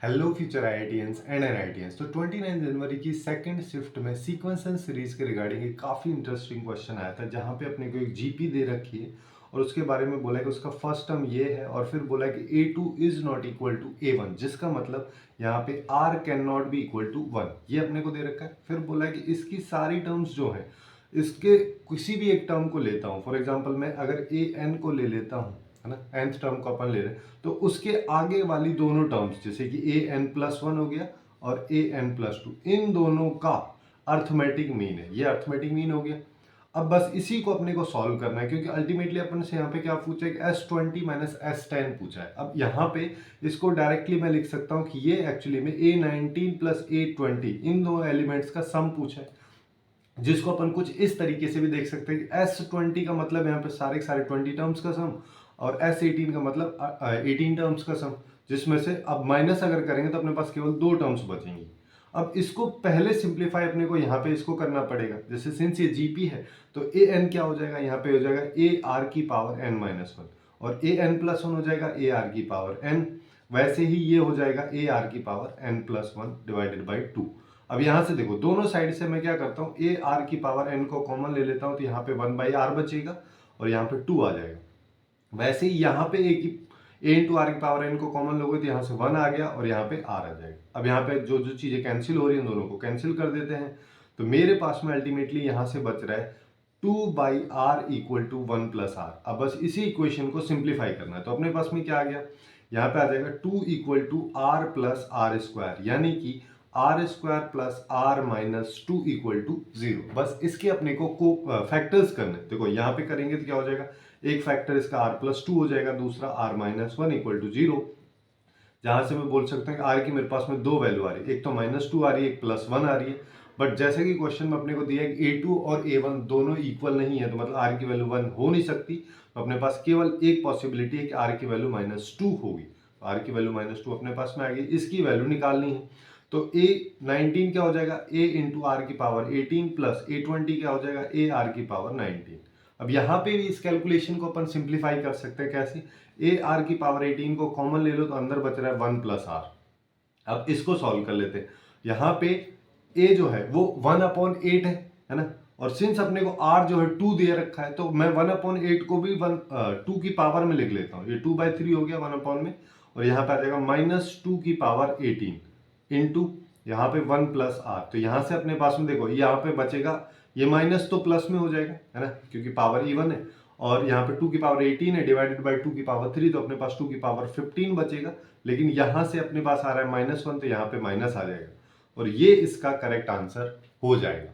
Hello future IITians and NITians. तो 29 जनवरी की सेकंड शिफ्ट में सीक्वेंस एंड सीरीज के रिगार्डिंग एक काफ़ी इंटरेस्टिंग क्वेश्चन आया था, जहां पे अपने को एक जीपी दे रखी है और उसके बारे में बोला कि उसका फर्स्ट टर्म ये है और फिर बोला कि A2 is not equal to A1, जिसका मतलब यहाँ पे R can not be equal to 1, ये अपने को दे रखा है। फिर बोला कि इसकी सारी टर्म्स जो है इसके किसी भी एक टर्म को लेता हूँ, फॉर एग्जाम्पल मैं अगर AN को ले लेता हूँ, है ना, nth टर्म को अपन ले रहे हैं, तो उसके आगे वाली दोनों टर्म्स जैसे कि an+1 हो गया और an+2, इन दोनों का अर्थमेटिक मीन है, ये अर्थमेटिक मीन हो गया। अब बस इसी को अपने को सॉल्व करना है, क्योंकि अल्टीमेटली अपन से यहाँ पे क्या पूछा है, S20 माइनस S10 पूछा है। अब यहाँ पे इसको डायरेक्टली मैं लिख सकता हूँ कि ये एक्चुअली में A19 प्लस A20 इन दो एलिमेंट्स का सम पूछा है, जिसको अपन कुछ इस तरीके से भी देख सकते हैं कि S20 का मतलब यहाँ पे सारे सारे 20 टर्म्स का सम और S18 का मतलब 18 टर्म्स का सम, जिसमें से अब माइनस अगर करेंगे तो अपने पास केवल दो टर्म्स बचेंगी। अब इसको पहले सिंप्लीफाई अपने को यहाँ पे इसको करना पड़ेगा। जैसे सिंस ये जीपी है तो ए एन क्या हो जाएगा, यहाँ पे हो जाएगा ए आर की पावर n-1 और an+1 हो जाएगा ए आर की पावर n। वैसे ही ये हो जाएगा ए आर की पावर n+1 डिवाइडेड बाई 2। अब यहाँ से देखो दोनों साइड से मैं क्या करता हूँ, ए आर की पावर n को कॉमन ले लेता हूँ, तो यहाँ पे 1/r बचेगा और यहाँ पे 2 आ जाएगा। वैसे ही यहाँ पे ए इंटू आर की पावर n को कॉमन लोगे तो यहाँ से 1 आ गया और यहाँ पे r आ जाएगा। अब यहाँ पे जो जो चीजें कैंसिल हो रही हैं दोनों को कैंसिल कर देते हैं, तो मेरे पास में अल्टीमेटली यहाँ से बच रहा है 2/r इक्वल टू 1+r। अब बस इसी इक्वेशन को सिंप्लीफाई करना है, तो अपने पास में क्या आ गया, यहाँ पे आ जाएगा 2 equal to r plus r square, यानी कि r² plus r-2 equal to 0। बस इसके अपने को फैक्टर्स करने, देखो यहाँ पे करेंगे तो क्या हो जाएगा, एक फैक्टर इसका r+2 हो जाएगा, दूसरा r-1 इक्वल टू 0। जहां से मैं बोल सकता हूँ कि r की मेरे पास में दो वैल्यू आ रही है, एक तो -2 आ रही है, एक +1 आ रही है। बट जैसे कि क्वेश्चन में अपने को दिया है कि A2 और A1 दोनों इक्वल नहीं है, तो मतलब r की वैल्यू 1 हो नहीं सकती, तो अपने पास केवल एक पॉसिबिलिटी है कि r की वैल्यू -2 होगी। तो r की वैल्यू -2 अपने पास में आ गई, इसकी वैल्यू निकालनी है। तो A19 क्या हो जाएगा, a इंटू आर की पावर 18 प्लस A20 क्या हो जाएगा, a r की पावर 19। अब यहाँ पे भी इस कैलकुलेशन को अपन सिंप्लीफाई कर सकते हैं, कैसे, ए आर की पावर 18 को कॉमन ले लो तो अंदर बच रहा है 1+r। अब इसको सॉल्व कर लेते हैं। यहाँ पे a जो है वो 1/8 है ना, और सिंस अपने को r जो है 2 दे रखा है, तो मैं 1/8 को भी 2 की पावर में लिख लेता हूँ। ये 2/3 हो गया 1 में, और यहाँ पे आ जाएगा -2 की पावर 18 इंटू यहाँ पे 1+r। तो यहाँ से अपने पास में देखो यहाँ पे बचेगा, ये माइनस तो प्लस में हो जाएगा, है ना, क्योंकि पावर इवन है, और यहाँ पे 2 की पावर 18 है डिवाइडेड बाई 2 की पावर 3, तो अपने पास 2 की पावर 15 बचेगा। लेकिन यहाँ से अपने पास आ रहा है -1, तो यहाँ पे माइनस आ जाएगा और ये इसका करेक्ट आंसर हो जाएगा।